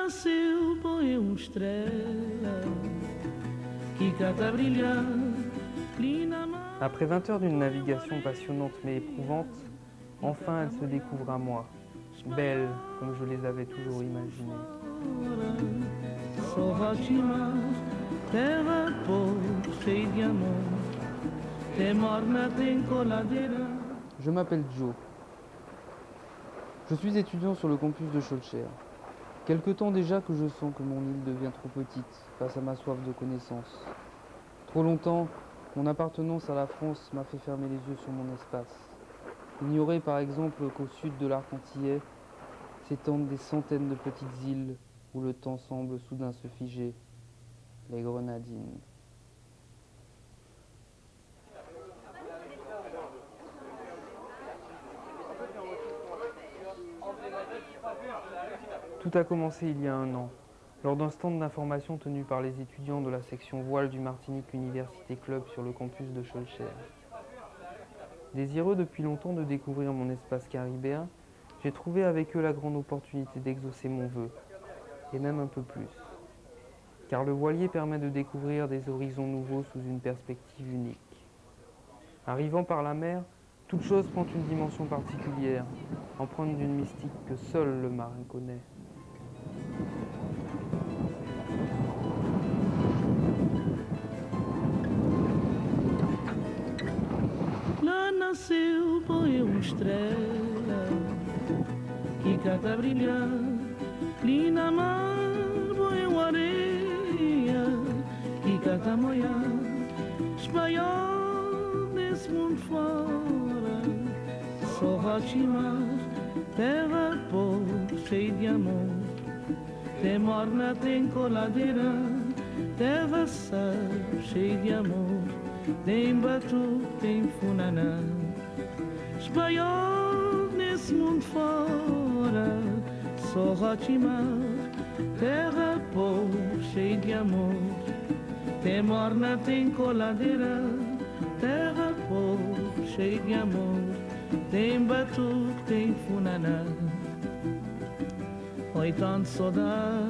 nasceu, põe estrela que cata brilhar. Après 20 heures d'une navigation passionnante mais éprouvante, enfin elle se découvre à moi, belle comme je les avais toujours imaginées. Je m'appelle Joe. Je suis étudiant sur le campus de Schœlcher. Quelque temps déjà que je sens que mon île devient trop petite face à ma soif de connaissances. Trop longtemps, mon appartenance à la France m'a fait fermer les yeux sur mon espace. Ignorer par exemple qu'au sud de l'arc antillais s'étendent des centaines de petites îles où le temps semble soudain se figer, les Grenadines. Tout a commencé il y a un an, lors d'un stand d'information tenu par les étudiants de la section voile du Martinique Université Club sur le campus de Schœlcher. Désireux depuis longtemps de découvrir mon espace caribéen, j'ai trouvé avec eux la grande opportunité d'exaucer mon vœu, et même un peu plus. Car le voilier permet de découvrir des horizons nouveaux sous une perspective unique. Arrivant par la mer, toute chose prend une dimension particulière, empreinte d'une mystique que seul le marin connaît. Lá nasceu, põe estrela que cata brilhar. Ali na mar, põe areia que cata moiar. Espanhol desse mundo fora, só Rotimar, terra pobre, cheia de amor. Tem morna, tem coladeira, terra sal, cheia de amor. Tem batu, tem funaná. Espanhol nesse mundo fora, só Rotimar, terra pobre, cheia de amor. Tem morna, tem coladeira, terra pobre, cheia de amor. Tem batu, tem funaná. Oi, tanto saudade,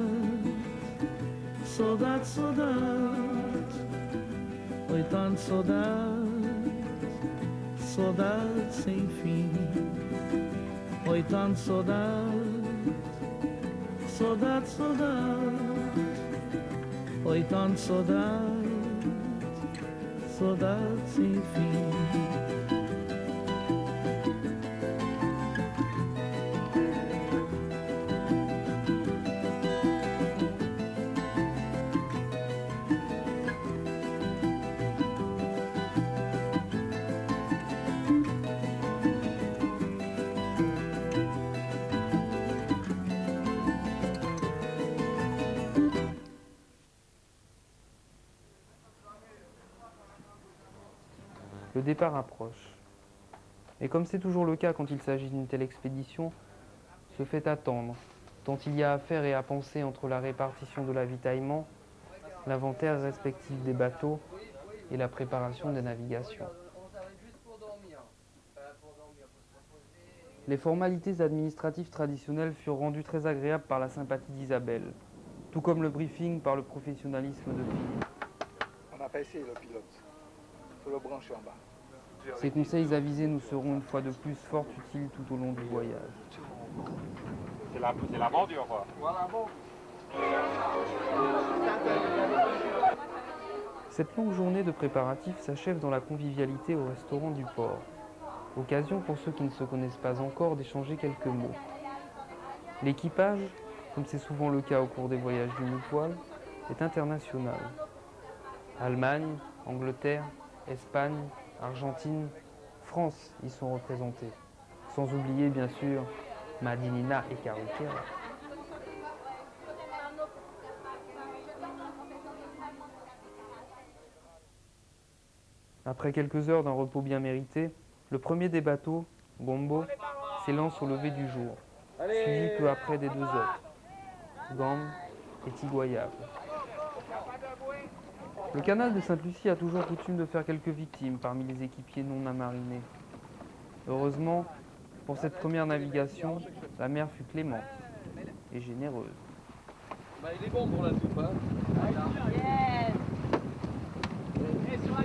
saudade, saudade. Oi, tanto saudade, saudade sem fim. Oi, tanto saudade, saudade, saudade. Oi, tanto saudade, saudade sem fim. Le départ approche. Et comme c'est toujours le cas quand il s'agit d'une telle expédition, se fait attendre, tant il y a à faire et à penser entre la répartition de l'avitaillement, l'inventaire respectif des bateaux et la préparation des navigations. Les formalités administratives traditionnelles furent rendues très agréables par la sympathie d'Isabelle, tout comme le briefing par le professionnalisme de Philippe. On n'a pas essayé le pilote. Il faut le brancher en bas. Ces conseils avisés nous seront une fois de plus fort utiles tout au long du voyage. C'est la bordure, quoi. Cette longue journée de préparatifs s'achève dans la convivialité au restaurant du port. Occasion pour ceux qui ne se connaissent pas encore d'échanger quelques mots. L'équipage, comme c'est souvent le cas au cours des voyages d'une voile, est international. Allemagne, Angleterre, Espagne, Argentine, France y sont représentés. Sans oublier bien sûr Madinina et Carriquera. Après quelques heures d'un repos bien mérité, le premier des bateaux, Bombo, s'élance au lever du jour, suivi peu après des deux autres, Gam et Tiguayave. Le canal de Sainte-Lucie a toujours coutume de faire quelques victimes parmi les équipiers non amarinés. Heureusement, pour cette première navigation, la mer fut clémente et généreuse. Bah, il est bon pour la soupe, hein. Yes.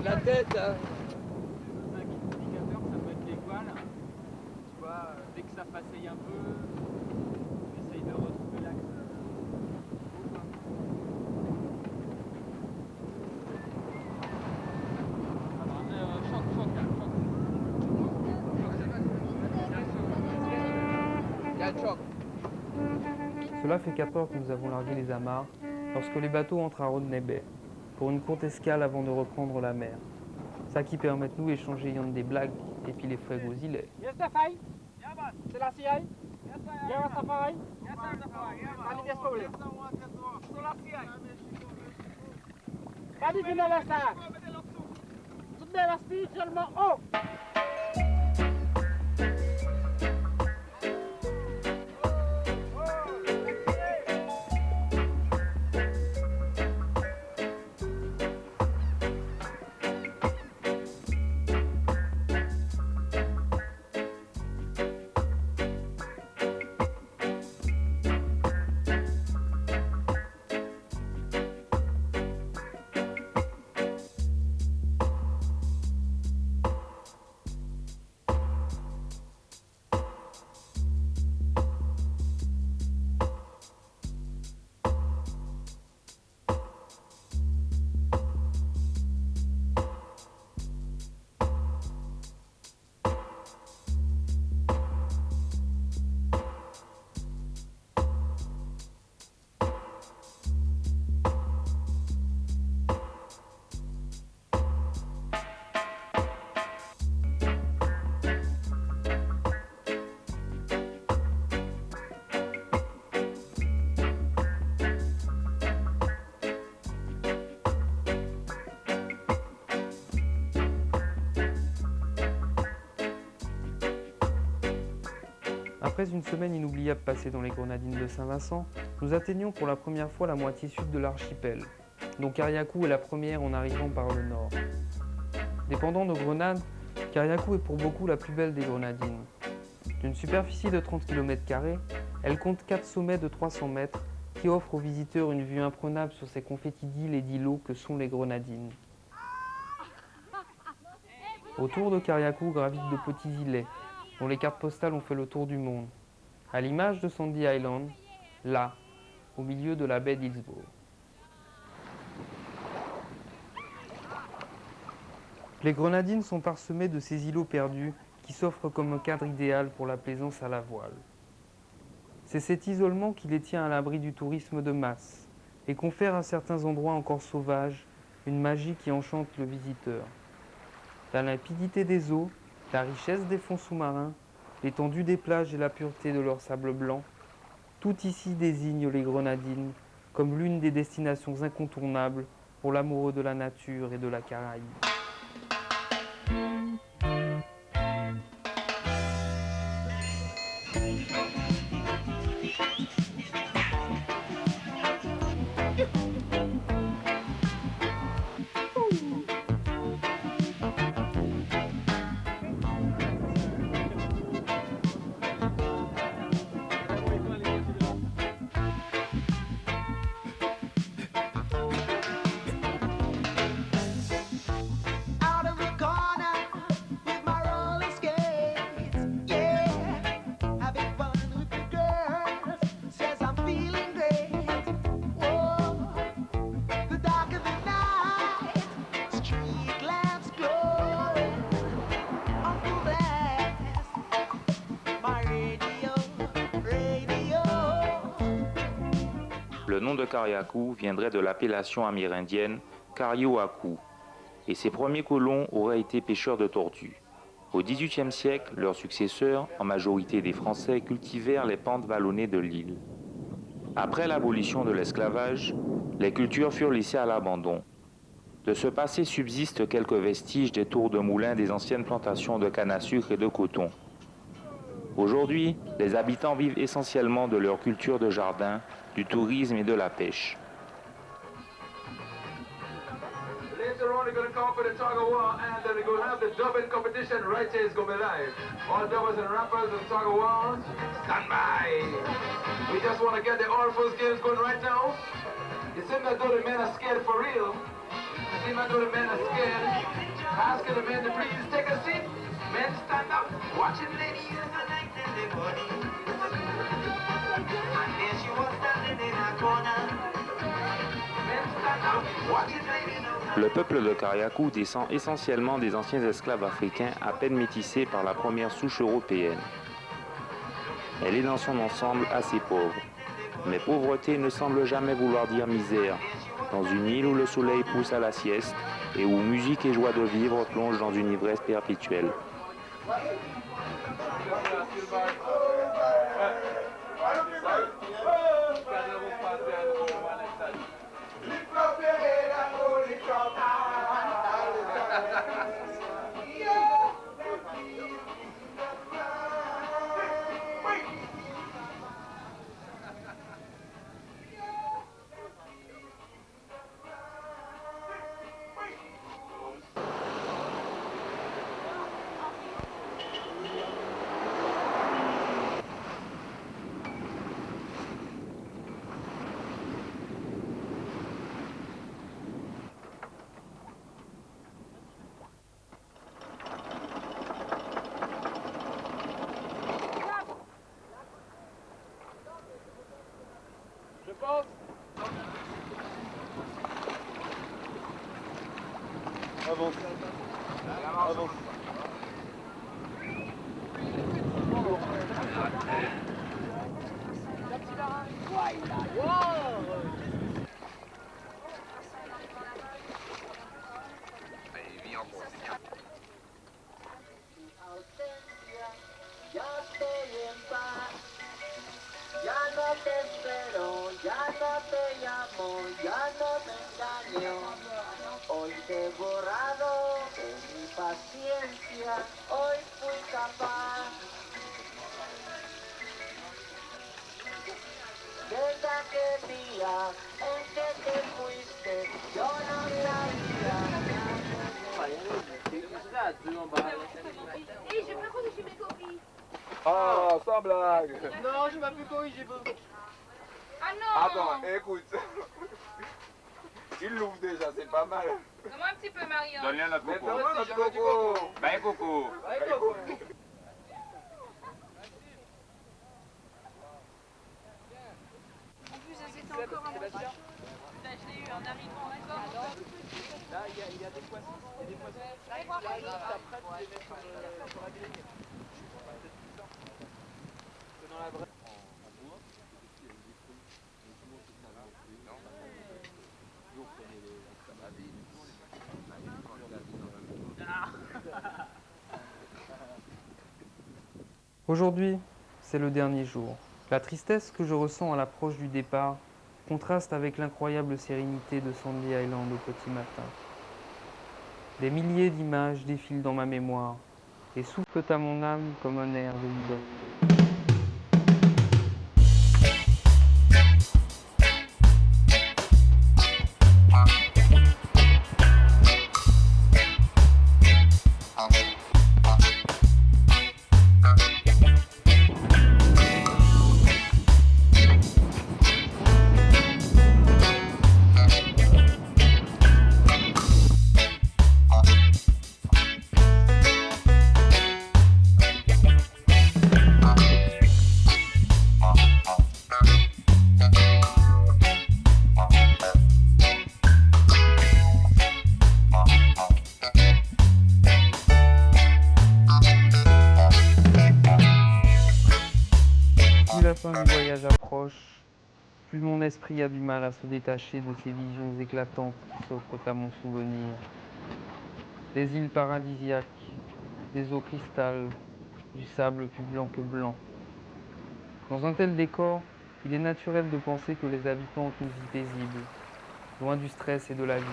La tête, hein. Un indicateur, ça peut être l'étoile. Tu vois, dès que ça faceille un peu, on essaye de retrouver l'axe. Cela fait 4 heures que nous avons largué les amarres lorsque les bateaux entrent à Rodney Bay pour une courte escale avant de reprendre la mer. Ça qui permet de nous échanger yon des blagues et puis les frais aux îlets. Yes, Safari. C'est la CIA. Yeah, Safari. Allez, bien sûr. Allez, viens là, ça. Tout bien la spirituellement haut. Après une semaine inoubliable passée dans les Grenadines de Saint-Vincent, nous atteignons pour la première fois la moitié sud de l'archipel, dont Carriacou est la première en arrivant par le nord. Dépendant de Grenade, Carriacou est pour beaucoup la plus belle des Grenadines. D'une superficie de 30 km², elle compte 4 sommets de 300 mètres qui offrent aux visiteurs une vue imprenable sur ces confettis d'îles et d'îlots que sont les Grenadines. Autour de Carriacou gravitent de petits îlets, dont les cartes postales ont fait le tour du monde, à l'image de Sandy Island, là, au milieu de la baie d'Hillsborough. Les Grenadines sont parsemées de ces îlots perdus qui s'offrent comme un cadre idéal pour la plaisance à la voile. C'est cet isolement qui les tient à l'abri du tourisme de masse et confère à certains endroits encore sauvages une magie qui enchante le visiteur. La limpidité des eaux, la richesse des fonds sous-marins, l'étendue des plages et la pureté de leur sable blanc, tout ici désigne les Grenadines comme l'une des destinations incontournables pour l'amoureux de la nature et de la Caraïbe. Le nom de Carriacou viendrait de l'appellation amérindienne Carioacu, et ses premiers colons auraient été pêcheurs de tortues. Au XVIIIe siècle, leurs successeurs, en majorité des Français, cultivèrent les pentes vallonnées de l'île. Après l'abolition de l'esclavage, les cultures furent laissées à l'abandon. De ce passé subsistent quelques vestiges des tours de moulins des anciennes plantations de canne à sucre et de coton. Aujourd'hui, les habitants vivent essentiellement de leur culture de jardin, du tourisme et de la pêche. Later on, you're going to come up with a tug of war, and then we're going to have the dubbing competition right here. It's going to be live. All dubbers and rappers and tug of war, stand by. We just want to get the All Fools games going right now. You seem that though the men are scared for real. You seem that though the men are scared. Asking the men to please take a seat. Men stand up, watching ladies. And there she was standing in a corner. Men stand up, watching ladies. Le peuple de Carriacou descend essentiellement des anciens esclaves africains à peine métissés par la première souche européenne. Elle est dans son ensemble assez pauvre. Mais pauvreté ne semble jamais vouloir dire misère, dans une île où le soleil pousse à la sieste et où musique et joie de vivre plongent dans une ivresse perpétuelle. Avance. Avance. Ya estoy en paz, ya no te espero, ya no te llamo, ya no te engaño. Hoy te he borrado de mi paciencia, hoy fui capaz. Desde aquel día en que te fuiste, yo no sabía. Hé, j'ai pas corrigé mes copies. Ah, sans blague. Non, je m'as plus corrigé. Ah non. Attends, écoute. Il l'ouvre déjà, c'est pas mal. Donne-moi un petit peu, Marion. Donne-lui un autre Mais coco. donne-moi notre coco. Ben coco. En plus, elles étaient encore à moi. Je l'ai eu en arrivant, d'accord. Là, il y a des poissons. Il y a des poissons. Après, tu les mets sur la grille. C'est dans la vraie. Aujourd'hui, c'est le dernier jour. La tristesse que je ressens à l'approche du départ contraste avec l'incroyable sérénité de Sandy Island au petit matin. Des milliers d'images défilent dans ma mémoire et soufflent à mon âme comme un air de liberté. La fin du voyage approche, plus mon esprit a du mal à se détacher de ces visions éclatantes qui s'offrent à mon souvenir. Des îles paradisiaques, des eaux cristal, du sable plus blanc que blanc. Dans un tel décor, il est naturel de penser que les habitants ont une vie paisible, loin du stress et de la ville.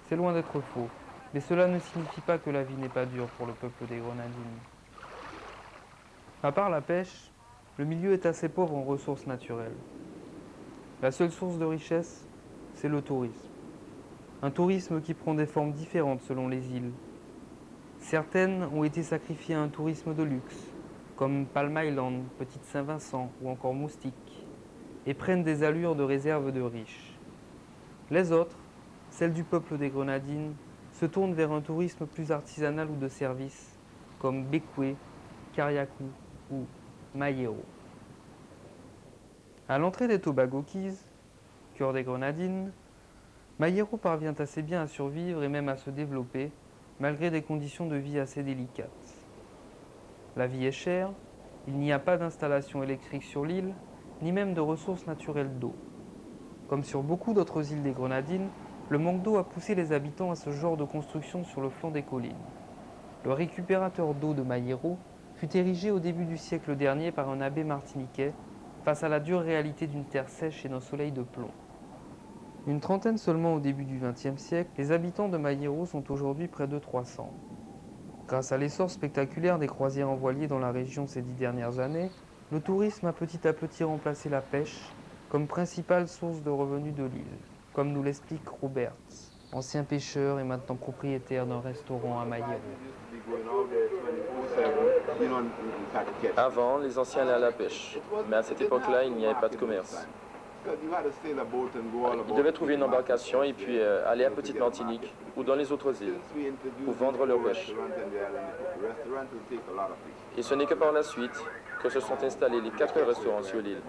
C'est loin d'être faux, mais cela ne signifie pas que la vie n'est pas dure pour le peuple des Grenadines. À part la pêche, le milieu est assez pauvre en ressources naturelles. La seule source de richesse, c'est le tourisme. Un tourisme qui prend des formes différentes selon les îles. Certaines ont été sacrifiées à un tourisme de luxe, comme Palm Island, Petite Saint-Vincent ou encore Moustique, et prennent des allures de réserve de riches. Les autres, celles du peuple des Grenadines, se tournent vers un tourisme plus artisanal ou de service, comme Bequia, Carriacou ou Mayero. À l'entrée des Tobago Keys, cœur des Grenadines, Mayero parvient assez bien à survivre et même à se développer, malgré des conditions de vie assez délicates. La vie est chère, il n'y a pas d'installation électrique sur l'île, ni même de ressources naturelles d'eau. Comme sur beaucoup d'autres îles des Grenadines, le manque d'eau a poussé les habitants à ce genre de construction sur le flanc des collines. Le récupérateur d'eau de Mayero fut érigé au début du siècle dernier par un abbé martiniquais face à la dure réalité d'une terre sèche et d'un soleil de plomb. Une trentaine seulement au début du XXe siècle, les habitants de Mayero sont aujourd'hui près de 300. Grâce à l'essor spectaculaire des croisières en voilier dans la région ces 10 dernières années, le tourisme a petit à petit remplacé la pêche comme principale source de revenus de l'île, comme nous l'explique Robert, ancien pêcheur et maintenant propriétaire d'un restaurant à Mayero. Avant, les anciens allaient à la pêche, mais à cette époque-là, il n'y avait pas de commerce. Ils devaient trouver une embarcation et puis aller à Petite Martinique ou dans les autres îles pour vendre leur pêche. Et ce n'est que par la suite que se sont installés les 4 restaurants sur l'île,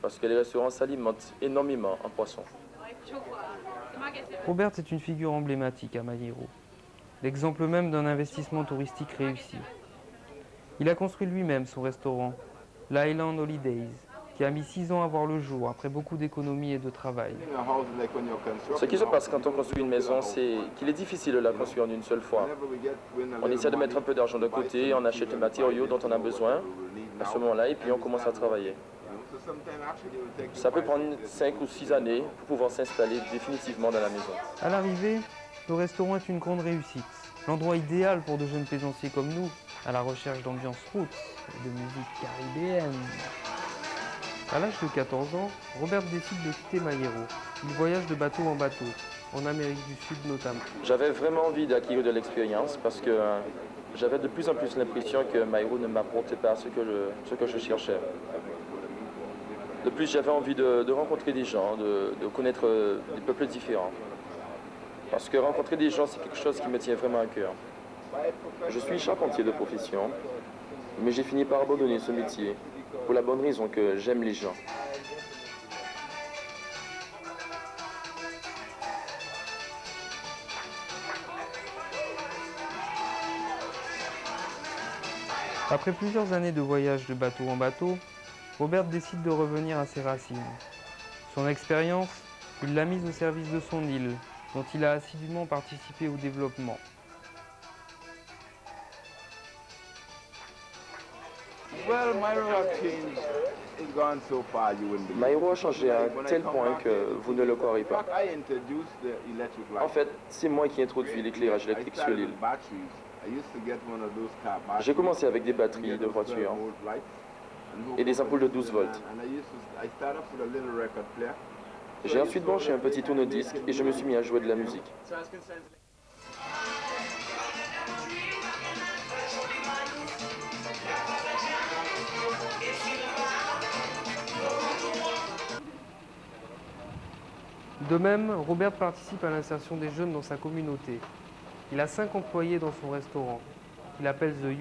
parce que les restaurants s'alimentent énormément en poissons. Robert est une figure emblématique à Mayero, l'exemple même d'un investissement touristique réussi. Il a construit lui-même son restaurant, l'Island Holidays, qui a mis 6 ans à voir le jour après beaucoup d'économies et de travail. Ce qui se passe quand on construit une maison, c'est qu'il est difficile de la construire en une seule fois. On essaie de mettre un peu d'argent de côté, on achète les matériaux dont on a besoin à ce moment-là et puis on commence à travailler. Ça peut prendre 5 ou 6 années pour pouvoir s'installer définitivement dans la maison. À l'arrivée, le restaurant est une grande réussite. L'endroit idéal pour de jeunes plaisanciers comme nous, à la recherche d'ambiance roots et de musique caribéenne. À l'âge de 14 ans, Robert décide de quitter Mayero. Il voyage de bateau en bateau, en Amérique du Sud notamment. J'avais vraiment envie d'acquérir de l'expérience parce que j'avais de plus en plus l'impression que Mayero ne m'apportait pas ce que je cherchais. De plus, j'avais envie de rencontrer des gens, de connaître des peuples différents. Parce que rencontrer des gens, c'est quelque chose qui me tient vraiment à cœur. Je suis charpentier de profession, mais j'ai fini par abandonner ce métier pour la bonne raison que j'aime les gens. Après plusieurs années de voyage de bateau en bateau, Robert décide de revenir à ses racines. Son expérience, il l'a mise au service de son île, dont il a assidûment participé au développement. Mayero a changé à un tel point que vous ne le croirez pas. En fait, c'est moi qui ai introduit l'éclairage électrique sur l'île. J'ai commencé avec des batteries de voiture et des ampoules de 12 volts. J'ai ensuite branché un petit tourne-disque et je me suis mis à jouer de la musique. De même, Robert participe à l'insertion des jeunes dans sa communauté. Il a 5 employés dans son restaurant, qu'il appelle The Youth.